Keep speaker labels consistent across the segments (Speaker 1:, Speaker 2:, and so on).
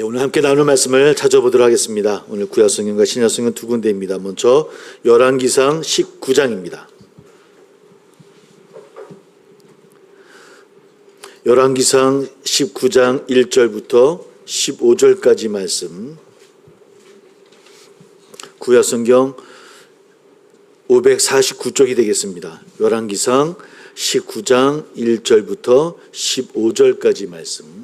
Speaker 1: 오늘 함께 나눌 말씀을 찾아보도록 하겠습니다. 오늘 구약성경과 신약성경 두 군데입니다. 먼저 열왕기상 19장입니다. 열왕기상 19장 1절부터 15절까지 말씀, 구약성경 549쪽이 되겠습니다. 열왕기상 19장 1절부터 15절까지 말씀.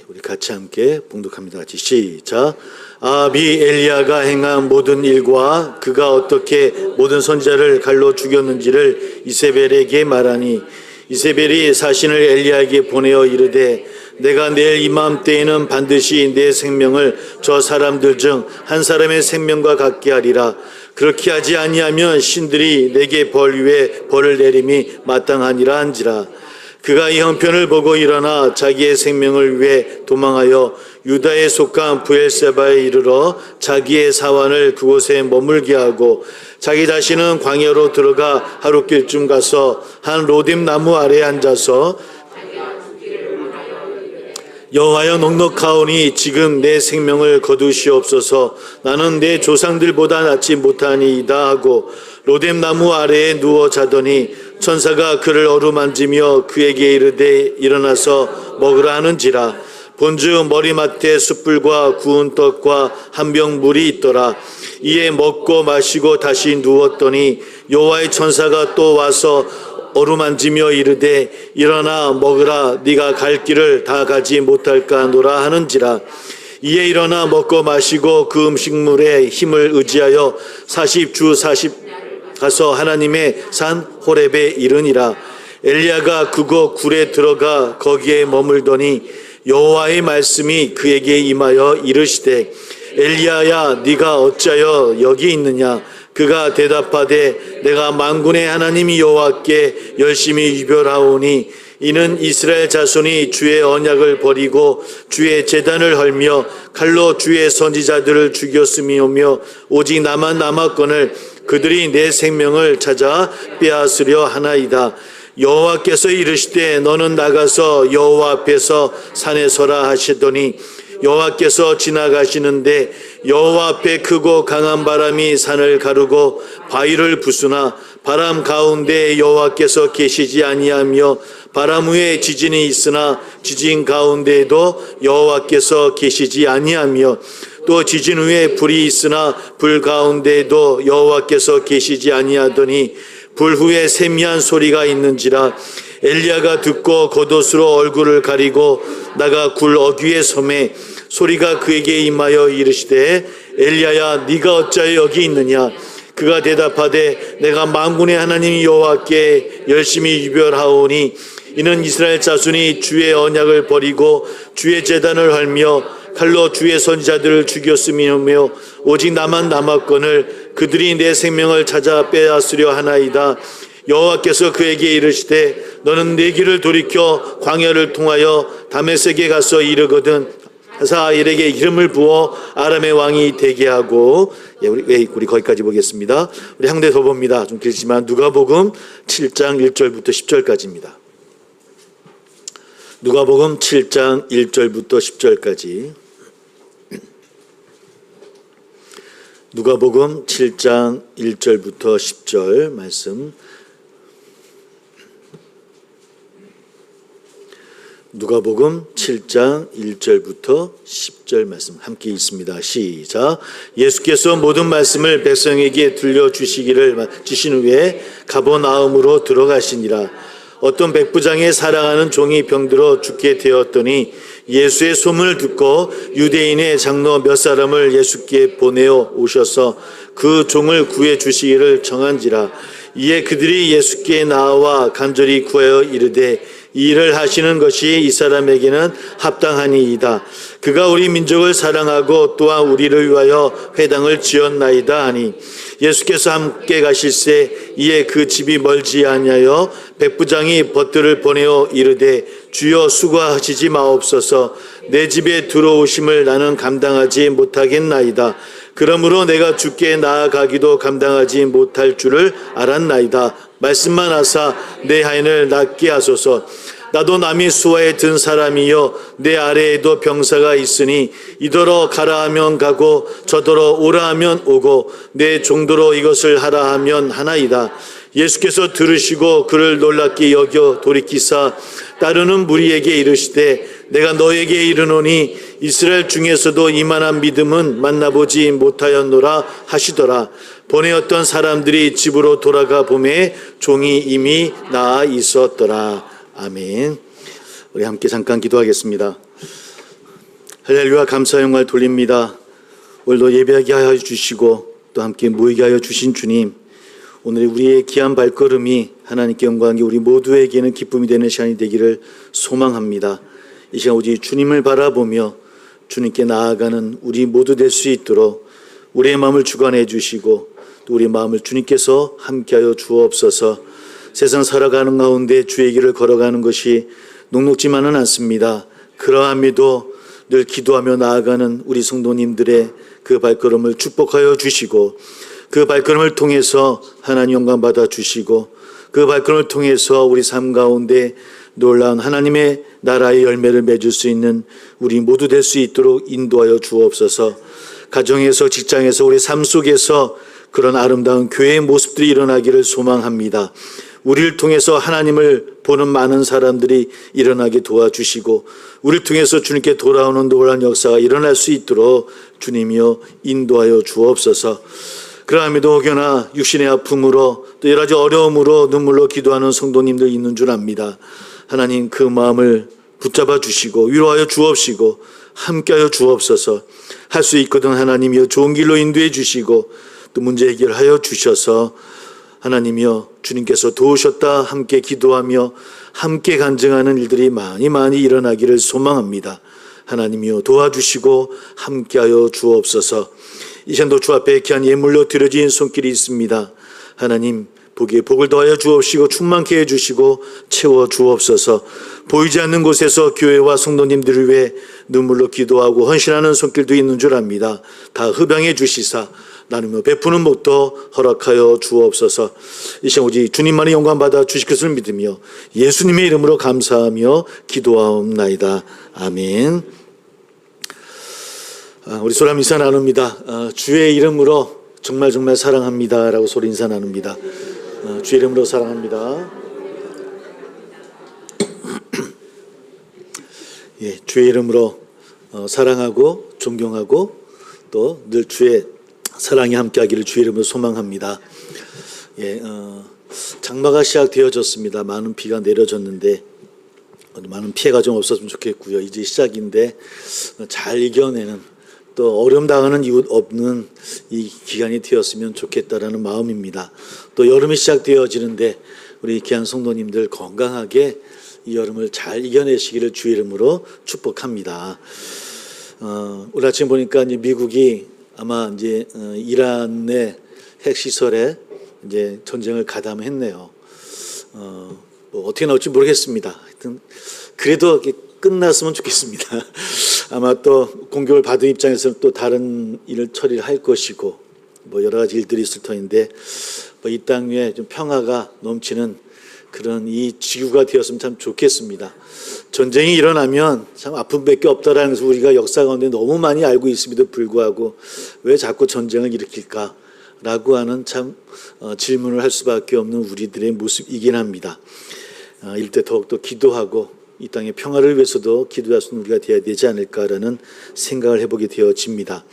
Speaker 1: 우리 같이 함께 봉독합니다. 같이 시작. 아합이 엘리야가 행한 모든 일과 그가 어떻게 모든 선지자를 칼로 죽였는지를 이세벨에게 말하니, 이세벨이 사신을 엘리야에게 보내어 이르되, 내가 내일 이맘때에는 반드시 내 생명을 저 사람들 중 한 사람의 생명과 같게 하리라. 그렇게 하지 아니하면 신들이 내게 벌 위에 벌을 내림이 마땅하니라 한지라. 그가 이 형편을 보고 일어나 자기의 생명을 위해 도망하여 유다에 속한 브엘세바에 이르러 자기의 사환을 그곳에 머물게 하고, 자기 자신은 광야로 들어가 하룻길쯤 가서 한 로뎀 나무 아래에 앉아서 여호와여, 넉넉하오니 지금 내 생명을 거두시옵소서. 나는 내 조상들보다 낫지 못하니이다 하고 로뎀 나무 아래에 누워 자더니 천사가 그를 어루만지며 그에게 이르되 일어나서 먹으라 하는지라. 본즉 머리맡에 숯불과 구운 떡과 한 병 물이 있더라. 이에 먹고 마시고 다시 누웠더니 여호와의 천사가 또 와서 어루만지며 이르되 일어나 먹으라. 네가 갈 길을 다 가지 못할까 하노라 하는지라. 이에 일어나 먹고 마시고 그 음식물에 힘을 의지하여 40주 40 가서 하나님의 산 호렙에 이르니라. 엘리야가 그곳 굴에 들어가 거기에 머물더니 여호와의 말씀이 그에게 임하여 이르시되, 엘리야야, 네가 어찌하여 여기 있느냐? 그가 대답하되, 내가 만군의 하나님 여호와께 열심히 유별하오니 이는 이스라엘 자손이 주의 언약을 버리고 주의 제단을 헐며 칼로 주의 선지자들을 죽였음이오며 오직 나만 남았거늘 그들이 내 생명을 찾아 빼앗으려 하나이다. 여호와께서 이르시되 너는 나가서 여호와 앞에서 산에 서라 하시더니 여호와께서 지나가시는데 여호와 앞에 크고 강한 바람이 산을 가르고 바위를 부수나 바람 가운데 여호와께서 계시지 아니하며 바람 후에 지진이 있으나 지진 가운데에도 여호와께서 계시지 아니하며 또 지진 후에 불이 있으나 불 가운데에도 여호와께서 계시지 아니하더니 불 후에 세미한 소리가 있는지라. 엘리야가 듣고 겉옷으로 얼굴을 가리고 나가 굴 어귀에 섬에 소리가 그에게 임하여 이르시되, 엘리야야, 네가 어찌하여 여기 있느냐? 그가 대답하되, 내가 만군의 하나님 여호와께 열심히 유별하오니 이는 이스라엘 자손이 주의 언약을 버리고 주의 제단을 헐며 칼로 주의 선지자들을 죽였음이며 오직 나만 남았거늘 그들이 내 생명을 찾아 빼앗으려 하나이다. 여호와께서 그에게 이르시되 너는 내 길을 돌이켜 광야를 통하여 다메섹에 가서 이르거든 하사엘에게 이름을 부어 아람의 왕이 되게 하고. 우리 거기까지 보겠습니다. 우리 한 군데 더 봅니다. 좀 길지만 누가복음 7장 1절부터 10절까지입니다. 누가복음 7장 1절부터 10절까지. 누가복음 7장 1절부터 10절 말씀. 누가복음 7장 1절부터 10절 말씀 함께 읽습니다. 시작. 예수께서 모든 말씀을 백성에게 들려주시기를 지신 후에 가버나움으로 들어가시니라. 어떤 백부장의 사랑하는 종이 병들어 죽게 되었더니 예수의 소문을 듣고 유대인의 장로 몇 사람을 예수께 보내어 오셔서 그 종을 구해 주시기를 청한지라. 이에 그들이 예수께 나와 간절히 구하여 이르되 이 일을 하시는 것이 이 사람에게는 합당하니이다. 그가 우리 민족을 사랑하고 또한 우리를 위하여 회당을 지었나이다 하니, 예수께서 함께 가실새 이에 그 집이 멀지 아니하여 백부장이 벗들을 보내어 이르되 주여 수고하시지 마옵소서. 내 집에 들어오심을 나는 감당하지 못하겠나이다. 그러므로 내가 주께 나아가기도 감당하지 못할 줄을 알았나이다. 말씀만 하사 내 하인을 낫게 하소서. 나도 남이 수하에 든 사람이여 내 아래에도 병사가 있으니 이더러 가라 하면 가고 저더러 오라 하면 오고 내 종도로 이것을 하라 하면 하나이다. 예수께서 들으시고 그를 놀랍게 여겨 돌이키사 따르는 무리에게 이르시되 내가 너에게 이르노니 이스라엘 중에서도 이만한 믿음은 만나보지 못하였노라 하시더라. 보내었던 사람들이 집으로 돌아가 보매 종이 이미 나아 있었더라. 아멘. 우리 함께 잠깐 기도하겠습니다. 할렐루야, 감사 영광을 돌립니다. 오늘도 예배하게 하여 주시고 또 함께 모이게 하여 주신 주님, 오늘 우리의 귀한 발걸음이 하나님께 영광이 우리 모두에게는 기쁨이 되는 시간이 되기를 소망합니다. 이 시간 오직 주님을 바라보며 주님께 나아가는 우리 모두 될 수 있도록 우리의 마음을 주관해 주시고 또 우리의 마음을 주님께서 함께하여 주옵소서. 세상 살아가는 가운데 주의 길을 걸어가는 것이 녹록지만은 않습니다. 그러함에도 늘 기도하며 나아가는 우리 성도님들의 그 발걸음을 축복하여 주시고 그 발걸음을 통해서 하나님 영광 받아 주시고 그 발걸음을 통해서 우리 삶 가운데 놀라운 하나님의 나라의 열매를 맺을 수 있는 우리 모두 될 수 있도록 인도하여 주옵소서. 가정에서 직장에서 우리 삶 속에서 그런 아름다운 교회의 모습들이 일어나기를 소망합니다. 우리를 통해서 하나님을 보는 많은 사람들이 일어나게 도와주시고 우리를 통해서 주님께 돌아오는 놀라운 역사가 일어날 수 있도록 주님이여 인도하여 주옵소서. 그러함에도 혹여나 육신의 아픔으로 또 여러 가지 어려움으로 눈물로 기도하는 성도님들 있는 줄 압니다. 하나님 그 마음을 붙잡아 주시고 위로하여 주옵시고 함께하여 주옵소서. 할 수 있거든 하나님이여 좋은 길로 인도해 주시고 또 문제 해결하여 주셔서 하나님이여 주님께서 도우셨다 함께 기도하며 함께 간증하는 일들이 많이 일어나기를 소망합니다. 하나님이여 도와주시고 함께하여 주옵소서. 이 시간도 주 앞에 귀한 예물로 드려진 손길이 있습니다. 하나님 보기에 복을 더하여 주옵시고 충만케 해주시고 채워 주옵소서. 보이지 않는 곳에서 교회와 성도님들을 위해 눈물로 기도하고 헌신하는 손길도 있는 줄 압니다. 다 흡양해 주시사 나누며 베푸는 목도 허락하여 주옵소서. 이 시간 오직 주님만의 영광 받아 주실 것을 믿으며 예수님의 이름으로 감사하며 기도하옵나이다. 아멘. 우리 소람 인사 나눕니다. 주의 이름으로 정말 사랑합니다 라고 소리 인사 나눕니다. 주의 이름으로 사랑합니다. 예, 주의 이름으로 사랑하고 존경하고 또 늘 주의 사랑이 함께하기를 주의 이름으로 소망합니다. 예, 장마가 시작되어졌습니다. 많은 비가 내려졌는데 많은 피해가 좀 없었으면 좋겠고요. 이제 시작인데 잘 이겨내는 또 어려움 당하는 이웃 없는 이 기간이 되었으면 좋겠다라는 마음입니다. 또 여름이 시작되어지는데 우리 귀한 성도님들 건강하게 이 여름을 잘 이겨내시기를 주의 이름으로 축복합니다. 오늘 아침 보니까 이제 미국이 아마 이제 이란의 핵시설에 이제 전쟁을 가담했네요. 뭐 어떻게 나올지 모르겠습니다. 하여튼 그래도 끝났으면 좋겠습니다. 아마 또 공격을 받은 입장에서는 또 다른 일을 처리를 할 것이고 뭐 여러 가지 일들이 있을 터인데 뭐 이 땅 위에 좀 평화가 넘치는 그런 이 지구가 되었으면 참 좋겠습니다. 전쟁이 일어나면 참 아픔밖에 없다라는 것을 우리가 역사 가운데 너무 많이 알고 있음에도 불구하고 왜 자꾸 전쟁을 일으킬까라고 하는 참 질문을 할 수밖에 없는 우리들의 모습이긴 합니다. 이럴 때 더욱더 기도하고 이 땅의 평화를 위해서도 기도할 수 있는 우리가 되어야 되지 않을까라는 생각을 해보게 되어집니다.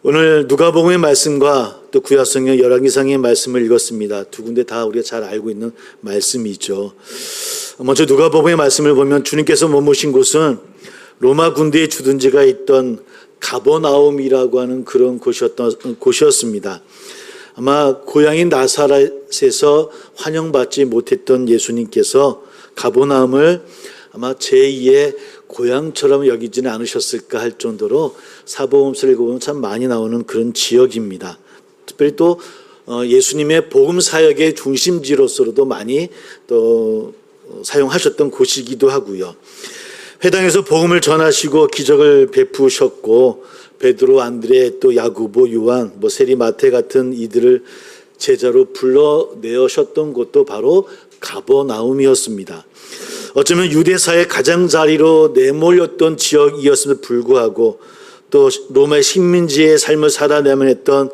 Speaker 1: 오늘 누가복음의 말씀과 또 구약성경 열왕기상의 말씀을 읽었습니다. 두 군데 다 우리가 잘 알고 있는 말씀이죠. 먼저 누가복음의 말씀을 보면 주님께서 머무신 곳은 로마 군대의 주둔지가 있던 가버나움이라고 하는 그런 곳이었습니다. 아마 고향인 나사렛에서 환영받지 못했던 예수님께서 가버나움을 아마 제2의 고향처럼 여기지는 않으셨을까 할 정도로 사복음서를 읽어보면 참 많이 나오는 그런 지역입니다. 특별히 또 예수님의 복음 사역의 중심지로서도 많이 또 사용하셨던 곳이기도 하고요. 회당에서 복음을 전하시고 기적을 베푸셨고 베드로, 안드레, 또 야고보, 요한, 세리, 마태 같은 이들을 제자로 불러내셨던 곳도 바로 가버나움이었습니다. 어쩌면 유대사의 가장자리로 내몰렸던 지역이었음에도 불구하고 또 로마의 식민지의 삶을 살아내면 했던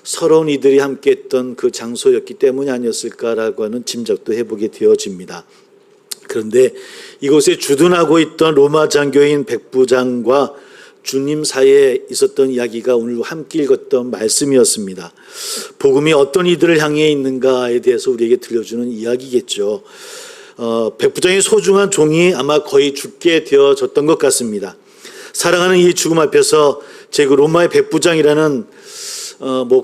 Speaker 1: 서러운 이들이 함께했던 그 장소였기 때문이 아니었을까라고 하는 짐작도 해보게 되어집니다. 그런데 이곳에 주둔하고 있던 로마 장교인 백부장과 주님 사이에 있었던 이야기가 오늘 함께 읽었던 말씀이었습니다. 복음이 어떤 이들을 향해 있는가에 대해서 우리에게 들려주는 이야기겠죠. 백부장의 소중한 종이 아마 거의 죽게 되어졌던 것 같습니다. 사랑하는 이 죽음 앞에서 제 그 로마의 백부장이라는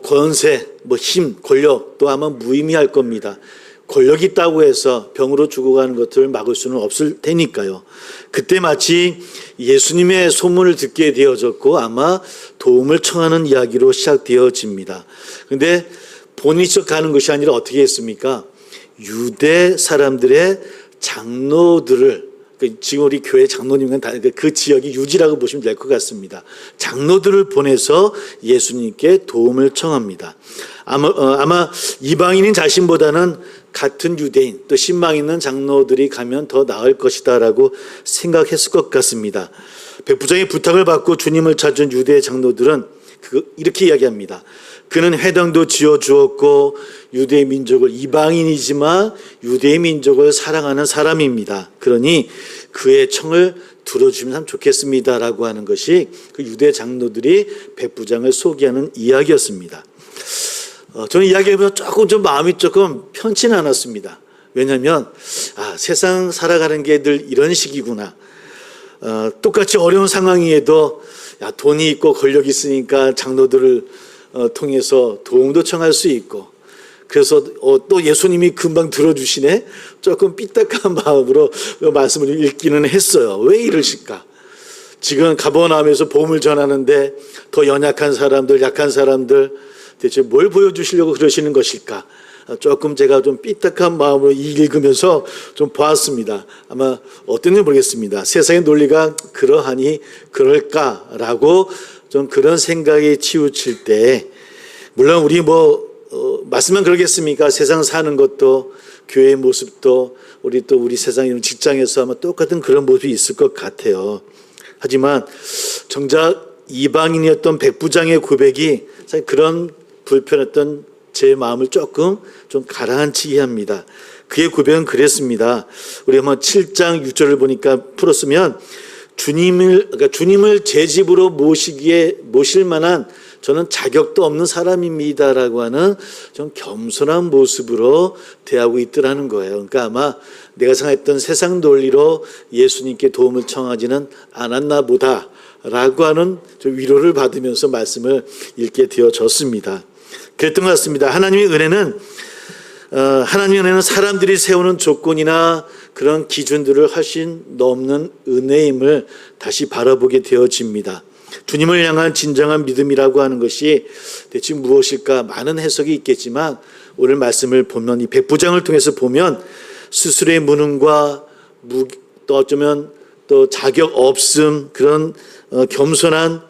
Speaker 1: 권세, 힘, 권력 또 아마 무의미할 겁니다. 권력이 있다고 해서 병으로 죽어가는 것들을 막을 수는 없을 테니까요. 그때 마치 예수님의 소문을 듣게 되어졌고 아마 도움을 청하는 이야기로 시작되어집니다. 그런데 본인이 가는 것이 아니라 어떻게 했습니까? 유대 사람들의 장로들을, 지금 우리 교회 장로님은 그 지역이 유지라고 보시면 될 것 같습니다. 장로들을 보내서 예수님께 도움을 청합니다. 아마 이방인인 자신보다는 같은 유대인 또 신망 있는 장로들이 가면 더 나을 것이다라고 생각했을 것 같습니다. 백부장의 부탁을 받고 주님을 찾은 유대 장로들은 이렇게 이야기합니다. 그는 회당도 지어주었고 유대 민족을, 이방인이지만 유대 민족을 사랑하는 사람입니다. 그러니 그의 청을 들어주면 좋겠습니다라고 하는 것이 그 유대 장로들이 백부장을 소개하는 이야기였습니다. 저는 이야기해보면 조금 마음이 조금 편치는 않았습니다. 왜냐하면 세상 살아가는 게 늘 이런 식이구나. 똑같이 어려운 상황이어도 돈이 있고 권력이 있으니까 장로들을 통해서 도움도 청할 수 있고, 그래서 또 예수님이 금방 들어주시네. 조금 삐딱한 마음으로 말씀을 읽기는 했어요. 왜 이러실까? 지금 가버나움에서 복음을 전하는데 더 연약한 사람들, 약한 사람들 대체 뭘 보여주시려고 그러시는 것일까? 조금 제가 좀 삐딱한 마음으로 읽으면서 좀 보았습니다. 아마 어땠는지 모르겠습니다. 세상의 논리가 그러하니 그럴까라고 좀 그런 생각이 치우칠 때, 물론 우리 말씀만 그러겠습니까? 세상 사는 것도 교회의 모습도 우리 세상 직장에서 아마 똑같은 그런 모습이 있을 것 같아요. 하지만 정작 이방인이었던 백부장의 고백이 사실 그런 불편했던 제 마음을 조금 좀 가라앉히게 합니다. 그의 고백은 그랬습니다. 우리 한번 7장 6절을 보니까 풀었으면 주님을 제 집으로 모실 만한 저는 자격도 없는 사람입니다라고 하는 좀 겸손한 모습으로 대하고 있더라는 거예요. 그러니까 아마 내가 생각했던 세상 논리로 예수님께 도움을 청하지는 않았나 보다라고 하는 좀 위로를 받으면서 말씀을 읽게 되어졌습니다. 그랬던 것 같습니다. 하나님의 은혜는 사람들이 세우는 조건이나 그런 기준들을 훨씬 넘는 은혜임을 다시 바라보게 되어집니다. 주님을 향한 진정한 믿음이라고 하는 것이 대체 무엇일까? 많은 해석이 있겠지만 오늘 말씀을 보면 이 백부장을 통해서 보면 스스로의 무능과 또 어쩌면 또 자격 없음, 그런 겸손한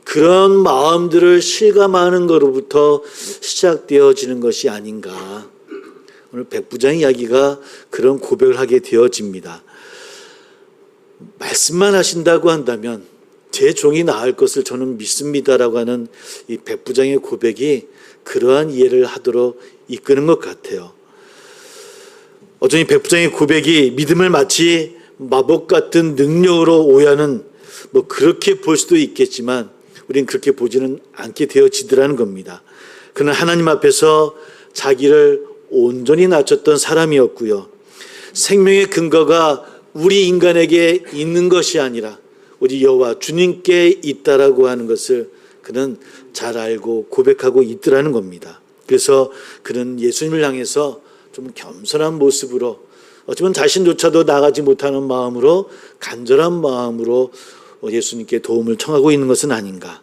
Speaker 1: 그런 마음들을 실감하는 것으로부터 시작되어지는 것이 아닌가. 오늘 백부장 이야기가 그런 고백을 하게 되어집니다. 말씀만 하신다고 한다면 제 종이 나을 것을 저는 믿습니다라고 하는 이 백부장의 고백이 그러한 이해를 하도록 이끄는 것 같아요. 어쩌니 백부장의 고백이 믿음을 마치 마법 같은 능력으로 오해하는 그렇게 볼 수도 있겠지만 우리는 그렇게 보지는 않게 되어지더라는 겁니다. 그는 하나님 앞에서 자기를 온전히 낮췄던 사람이었고요. 생명의 근거가 우리 인간에게 있는 것이 아니라 우리 여호와 주님께 있다라고 하는 것을 그는 잘 알고 고백하고 있더라는 겁니다. 그래서 그는 예수님을 향해서 좀 겸손한 모습으로, 어쩌면 자신조차도 나가지 못하는 마음으로, 간절한 마음으로 예수님께 도움을 청하고 있는 것은 아닌가.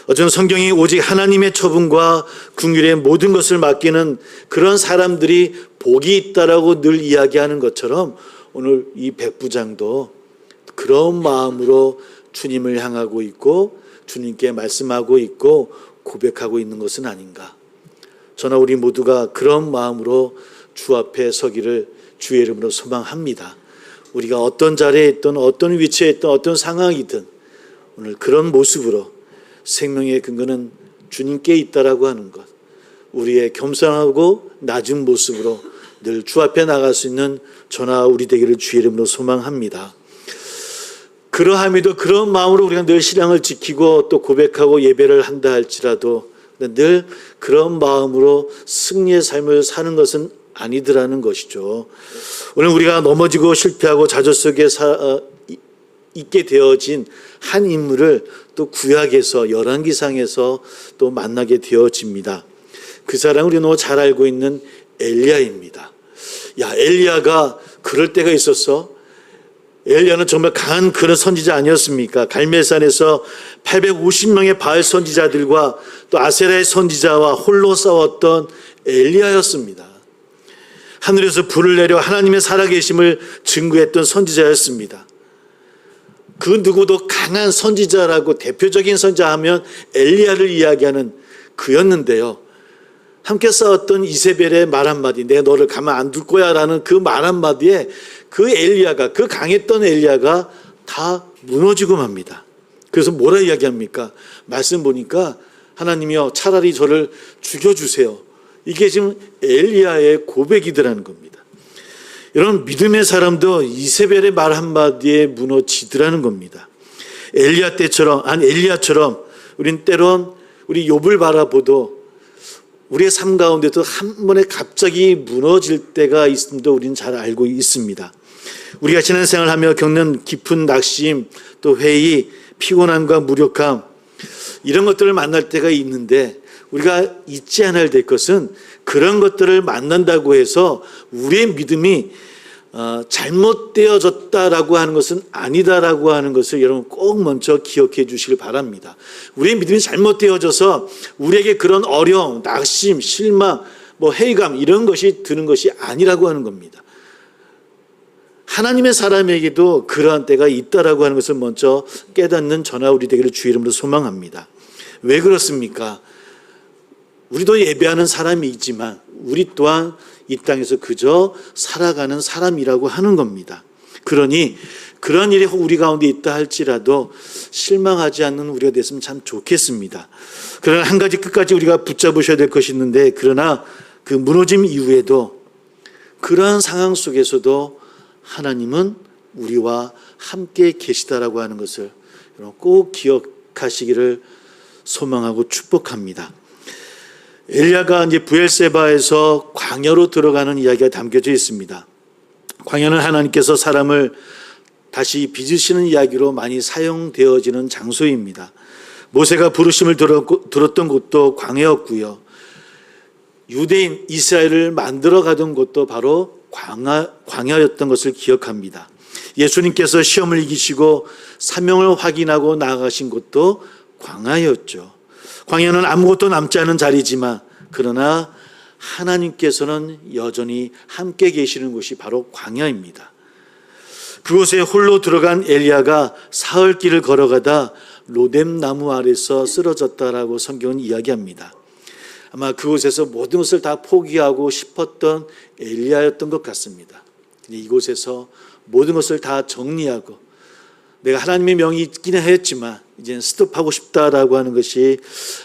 Speaker 1: 어쩌면 성경이 오직 하나님의 처분과 긍휼의 모든 것을 맡기는 그런 사람들이 복이 있다라고 늘 이야기하는 것처럼 오늘 이 백부장도 그런 마음으로 주님을 향하고 있고 주님께 말씀하고 있고 고백하고 있는 것은 아닌가. 저나 우리 모두가 그런 마음으로 주 앞에 서기를 주의 이름으로 소망합니다. 우리가 어떤 자리에 있든 어떤 위치에 있든 어떤 상황이든 오늘 그런 모습으로 생명의 근거는 주님께 있다라고 하는 것, 우리의 겸손하고 낮은 모습으로 늘 주 앞에 나갈 수 있는 저나 우리 되기를 주의 이름으로 소망합니다. 그러함에도 그런 마음으로 우리가 늘 신앙을 지키고 또 고백하고 예배를 한다 할지라도 늘 그런 마음으로 승리의 삶을 사는 것은 아니더라는 것이죠. 오늘 우리가 넘어지고 실패하고 좌절 속에 있게 되어진 한 인물을 또 구약에서 열왕기상에서 또 만나게 되어집니다. 그 사람 우리 너무 잘 알고 있는 엘리야입니다. 엘리야가 그럴 때가 있었어. 엘리야는 정말 강한 그런 선지자 아니었습니까? 갈멜산에서 850명의 바알 선지자들과 또 아세라의 선지자와 홀로 싸웠던 엘리야였습니다. 하늘에서 불을 내려 하나님의 살아계심을 증거했던 선지자였습니다. 그 누구도 강한 선지자라고 대표적인 선지자 하면 엘리야를 이야기하는 그였는데요. 함께 싸웠던 이세벨의 말 한마디, 내가 너를 가만 안 둘 거야 라는 그 말 한마디에 그 엘리야가, 그 강했던 엘리야가 다 무너지고 맙니다. 그래서 뭐라 이야기합니까? 말씀 보니까 하나님이여 차라리 저를 죽여주세요. 이게 지금 엘리야의 고백이더라는 겁니다. 여러분, 믿음의 사람도 이세벨의 말 한마디에 무너지더라는 겁니다. 엘리야처럼 우린 때론 우리 욥을 바라보도 우리의 삶 가운데도 한 번에 갑자기 무너질 때가 있음도 우리는 잘 알고 있습니다. 우리가 신앙생활을 하며 겪는 깊은 낙심, 또 회의, 피곤함과 무력함 이런 것들을 만날 때가 있는데 우리가 잊지 않아야 될 것은 그런 것들을 만난다고 해서 우리의 믿음이 잘못되어졌다라고 하는 것은 아니다라고 하는 것을 여러분 꼭 먼저 기억해 주시길 바랍니다. 우리의 믿음이 잘못되어져서 우리에게 그런 어려움, 낙심, 실망, 회의감 이런 것이 드는 것이 아니라고 하는 겁니다. 하나님의 사람에게도 그러한 때가 있다라고 하는 것을 먼저 깨닫는 저나 우리 되기를 주의 이름으로 소망합니다. 왜 그렇습니까? 우리도 예배하는 사람이 있지만 우리 또한 이 땅에서 그저 살아가는 사람이라고 하는 겁니다. 그러니 그런 일이 우리 가운데 있다 할지라도 실망하지 않는 우리가 됐으면 참 좋겠습니다. 그러나 한 가지 끝까지 우리가 붙잡으셔야 될 것이 있는데, 그러나 그 무너짐 이후에도 그러한 상황 속에서도 하나님은 우리와 함께 계시다라고 하는 것을 꼭 기억하시기를 소망하고 축복합니다. 엘리야가 이제 브엘세바에서 광야로 들어가는 이야기가 담겨져 있습니다. 광야는 하나님께서 사람을 다시 빚으시는 이야기로 많이 사용되어지는 장소입니다. 모세가 부르심을 들었던 곳도 광야였고요. 유대인 이스라엘을 만들어 가던 곳도 바로 광야였던 것을 기억합니다. 예수님께서 시험을 이기시고 사명을 확인하고 나아가신 곳도 광야였죠. 광야는 아무것도 남지 않은 자리지만 그러나 하나님께서는 여전히 함께 계시는 곳이 바로 광야입니다. 그곳에 홀로 들어간 엘리야가 사흘 길을 걸어가다 로뎀 나무 아래서 쓰러졌다라고 성경은 이야기합니다. 아마 그곳에서 모든 것을 다 포기하고 싶었던 엘리야였던 것 같습니다. 이곳에서 모든 것을 다 정리하고 내가 하나님의 명이 있기는 했지만 이제는 스톱하고 싶다라고 하는 것이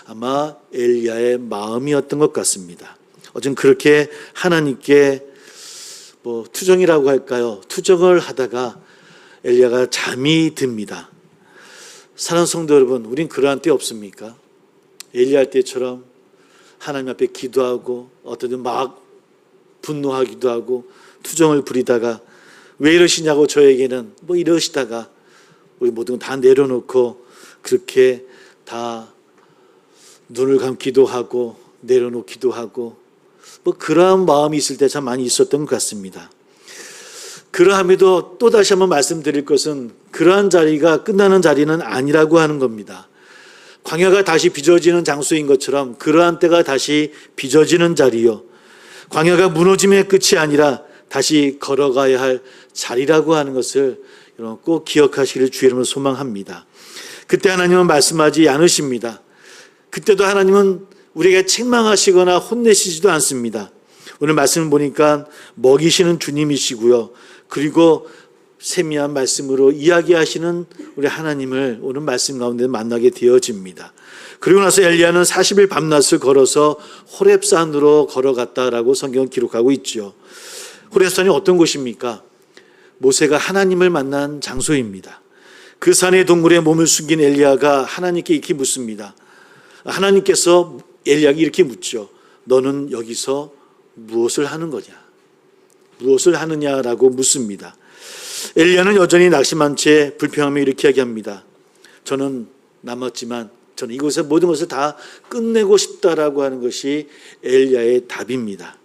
Speaker 1: 아마 엘리야의 마음이었던 것 같습니다. 어쨌든 그렇게 하나님께 투정이라고 할까요? 투정을 하다가 엘리야가 잠이 듭니다. 사랑하는 성도 여러분, 우린 그러한 때 없습니까? 엘리야 때처럼 하나님 앞에 기도하고 어떤 때는 막 분노하기도 하고 투정을 부리다가 왜 이러시냐고 저에게는 이러시다가 우리 모든 건 다 내려놓고 그렇게 다 눈을 감기도 하고 내려놓기도 하고 그러한 마음이 있을 때 참 많이 있었던 것 같습니다. 그러함에도 또 다시 한번 말씀드릴 것은 그러한 자리가 끝나는 자리는 아니라고 하는 겁니다. 광야가 다시 빚어지는 장소인 것처럼 그러한 때가 다시 빚어지는 자리요, 광야가 무너짐의 끝이 아니라 다시 걸어가야 할 자리라고 하는 것을 여러분 꼭 기억하시기를 주의 이름으로 소망합니다. 그때 하나님은 말씀하지 않으십니다. 그때도 하나님은 우리에게 책망하시거나 혼내시지도 않습니다. 오늘 말씀을 보니까 먹이시는 주님이시고요. 그리고 세미한 말씀으로 이야기하시는 우리 하나님을 오늘 말씀 가운데 만나게 되어집니다. 그리고 나서 엘리야는 40일 밤낮을 걸어서 호렙산으로 걸어갔다라고 성경은 기록하고 있죠. 호렙산이 어떤 곳입니까? 모세가 하나님을 만난 장소입니다. 그 산의 동굴에 몸을 숨긴 엘리야가 하나님께 이렇게 묻습니다. 하나님께서 엘리야에게 이렇게 묻죠. 너는 여기서 무엇을 하는 거냐? 무엇을 하느냐라고 묻습니다. 엘리야는 여전히 낙심한 채 불평하며 이렇게 이야기합니다. 저는 남았지만 저는 이곳의 모든 것을 다 끝내고 싶다라고 하는 것이 엘리야의 답입니다.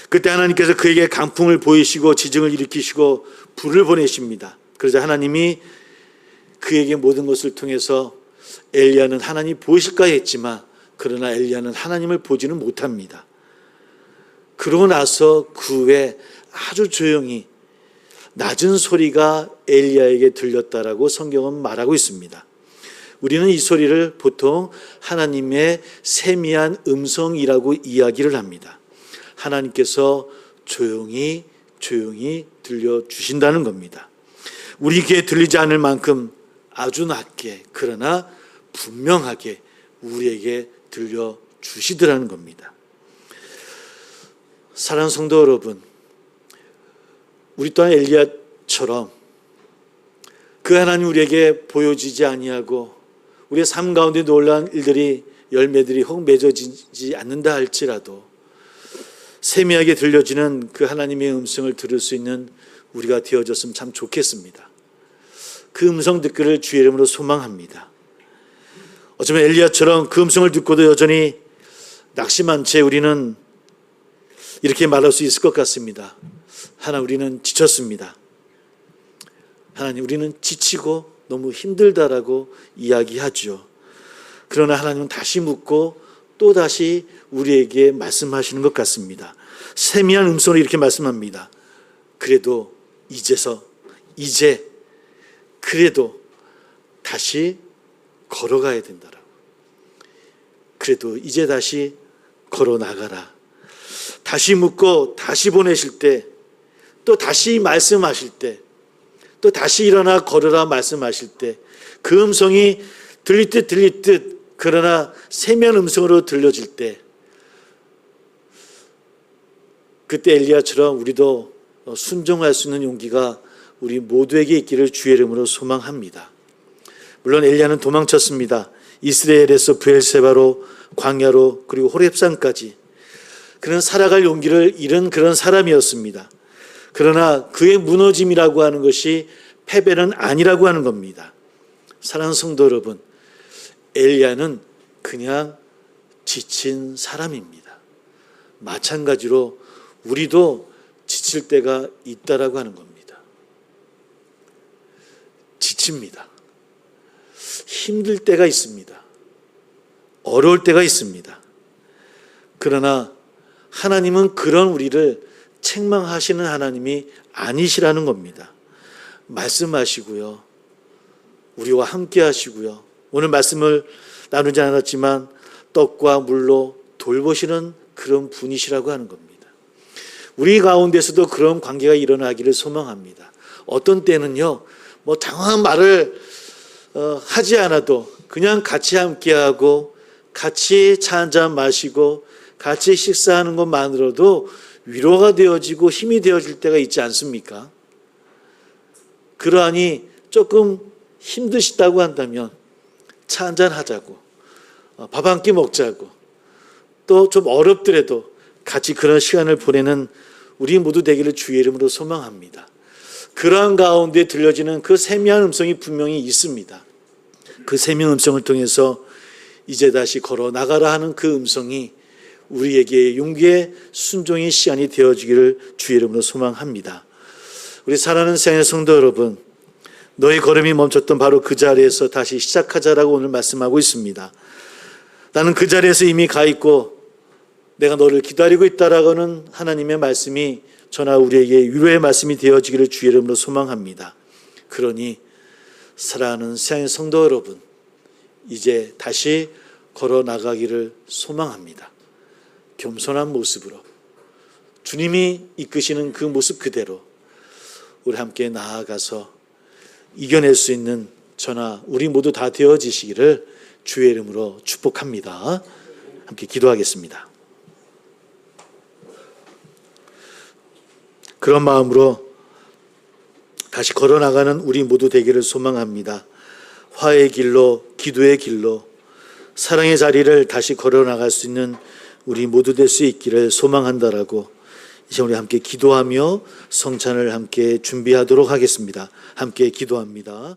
Speaker 1: 그때 하나님께서 그에게 강풍을 보이시고 지정을 일으키시고 불을 보내십니다. 그러자 하나님이 그에게 모든 것을 통해서 엘리야는 하나님이 보이실까 했지만 그러나 엘리야는 하나님을 보지는 못합니다. 그러고 나서 그 후에 아주 조용히 낮은 소리가 엘리야에게 들렸다라고 성경은 말하고 있습니다. 우리는 이 소리를 보통 하나님의 세미한 음성이라고 이야기를 합니다. 하나님께서 조용히 들려주신다는 겁니다. 우리 귀에 들리지 않을 만큼 아주 낮게 그러나 분명하게 우리에게 들려주시더라는 겁니다. 사랑하는 성도 여러분, 우리 또한 엘리야처럼 그 하나님 우리에게 보여지지 아니하고 우리의 삶 가운데 놀라운 일들이 열매들이 혹 맺어지지 않는다 할지라도 세미하게 들려지는 그 하나님의 음성을 들을 수 있는 우리가 되어졌으면 참 좋겠습니다. 그 음성 듣기를 주의 이름으로 소망합니다. 어쩌면 엘리야처럼 그 음성을 듣고도 여전히 낙심한 채 우리는 이렇게 말할 수 있을 것 같습니다. 하나님, 우리는 지쳤습니다. 하나님, 우리는 지치고 너무 힘들다라고 이야기하죠. 그러나 하나님은 다시 묻고 또 다시 우리에게 말씀하시는 것 같습니다. 세미한 음성으로 이렇게 말씀합니다. 그래도 그래도 다시 걸어가야 된다라고. 그래도 이제 다시 걸어 나가라. 다시 묻고 다시 보내실 때, 또 다시 말씀하실 때, 또 다시 일어나 걸으라 말씀하실 때 그 음성이 들릴 듯 그러나 세미한 음성으로 들려질 때 그때 엘리야처럼 우리도 순종할 수 있는 용기가 우리 모두에게 있기를 주의 이름으로 소망합니다. 물론 엘리야는 도망쳤습니다. 이스라엘에서 브엘세바로 광야로 그리고 호렙산까지 그는 살아갈 용기를 잃은 그런 사람이었습니다. 그러나 그의 무너짐이라고 하는 것이 패배는 아니라고 하는 겁니다. 사랑하는 성도 여러분, 엘리야는 그냥 지친 사람입니다. 마찬가지로 우리도 지칠 때가 있다라고 하는 겁니다. 지칩니다. 힘들 때가 있습니다. 어려울 때가 있습니다. 그러나 하나님은 그런 우리를 책망하시는 하나님이 아니시라는 겁니다. 말씀하시고요. 우리와 함께 하시고요. 오늘 말씀을 나누지 않았지만 떡과 물로 돌보시는 그런 분이시라고 하는 겁니다. 우리 가운데서도 그런 관계가 일어나기를 소망합니다. 어떤 때는요, 장황한 말을 하지 않아도 그냥 같이 함께하고 같이 차 한잔 마시고 같이 식사하는 것만으로도 위로가 되어지고 힘이 되어질 때가 있지 않습니까? 그러하니 조금 힘드시다고 한다면 차 한잔 하자고, 밥 한 끼 먹자고, 또 좀 어렵더라도 같이 그런 시간을 보내는 우리 모두 되기를 주의 이름으로 소망합니다. 그러한 가운데 들려지는 그 세미한 음성이 분명히 있습니다. 그 세미한 음성을 통해서 이제 다시 걸어 나가라 하는 그 음성이 우리에게 용기의 순종의 시간이 되어지기를 주의 이름으로 소망합니다. 우리 사랑하는 생애 성도 여러분, 너의 걸음이 멈췄던 바로 그 자리에서 다시 시작하자라고 오늘 말씀하고 있습니다. 나는 그 자리에서 이미 가 있고 내가 너를 기다리고 있다라고는 하나님의 말씀이 저나 우리에게 위로의 말씀이 되어지기를 주의 이름으로 소망합니다. 그러니 사랑하는 생애 성도 여러분, 이제 다시 걸어 나가기를 소망합니다. 겸손한 모습으로 주님이 이끄시는 그 모습 그대로 우리 함께 나아가서 이겨낼 수 있는 저나 우리 모두 다 되어지시기를 주의 이름으로 축복합니다. 함께 기도하겠습니다. 그런 마음으로 다시 걸어나가는 우리 모두 되기를 소망합니다. 화해의 길로, 기도의 길로, 사랑의 자리를 다시 걸어나갈 수 있는 우리 모두 될 수 있기를 소망한다라고 이제 우리 함께 기도하며 성찬을 함께 준비하도록 하겠습니다. 함께 기도합니다.